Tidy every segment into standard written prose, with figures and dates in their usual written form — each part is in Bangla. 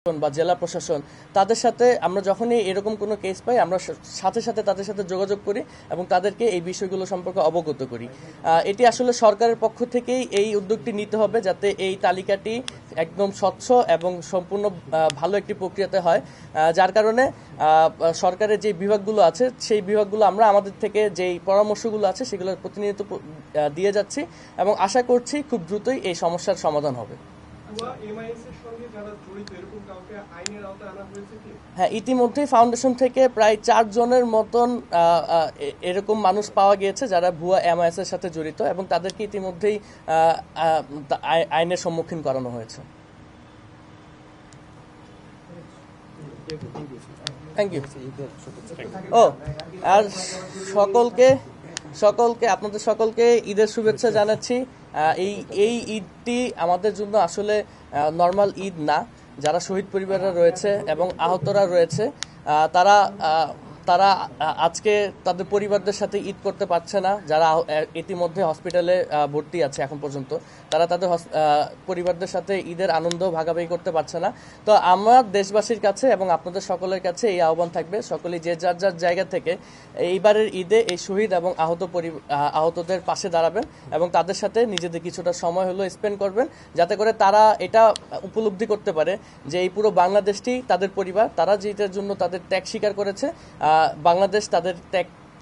বা জেলা প্রশাসন তাদের সাথে আমরা যখনই এরকম কোনো কেস পাই আমরা সাথে সাথে তাদের সাথে যোগাযোগ করি এবং তাদেরকে এই বিষয়গুলো সম্পর্কে অবগত করি। এটি আসলে সরকারের পক্ষ থেকেই এই উদ্যোগটি নিতে হবে যাতে এই তালিকাটি একদম স্বচ্ছ এবং সম্পূর্ণ ভালো একটি প্রক্রিয়াতে হয়, যার কারণে সরকারের যে বিভাগগুলো আছে সেই বিভাগগুলো আমরা আমাদের থেকে যেই পরামর্শগুলো আছে সেগুলো প্রতিনিয়ত দিয়ে যাচ্ছি এবং আশা করছি খুব দ্রুতই এই সমস্যার সমাধান হবে। হ্যাঁ, ইতিমধ্যেই ফাউন্ডেশন থেকে প্রায় 4 জনের মতন এরকম মানুষ পাওয়া গিয়েছে যারা ভুয়া MIS এর সাথে জড়িত এবং তাদেরকে ইতিমধ্যেই আইনের সম্মুখীন করানো হয়েছে। Thank you. ও আর সকলকে আপনাদের সকলকে ঈদের শুভেচ্ছা জানাচ্ছি। এই ঈদটি আমাদের জন্য আসলে নর্মাল ঈদ না। যারা শহীদ পরিবাররা রয়েছে এবং আহতরা রয়েছে তারা আজকে তাদের পরিবারদের সাথে ঈদ করতে পারছে না। যারা ইতিমধ্যে হসপিটালে ভর্তি আছে এখন পর্যন্ত তারা তাদের পরিবারদের সাথে ঈদের আনন্দ ভাগাভাগি করতে পারছে না। তো আমার দেশবাসীর কাছে এবং আপনাদের সকলের কাছে এই আহ্বান থাকবে, সকলেই যে যার যার জায়গা থেকে এইবারের ঈদে এই শহীদ এবং আহতদের পাশে দাঁড়াবেন এবং তাদের সাথে নিজেদের কিছুটা সময় হলো স্পেন্ড করবেন, যাতে করে তারা এটা উপলব্ধি করতে পারে যে এই পুরো বাংলাদেশটি তাদের পরিবার। তারা যেটার জন্য তাদের ত্যাগ স্বীকার করেছে, বাংলাদেশ তাদের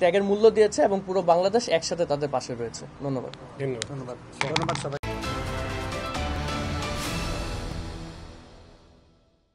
ত্যাগের মূল্য দিয়েছে এবং পুরো বাংলাদেশ একসাথে তাদের পাশে রয়েছে। ধন্যবাদ।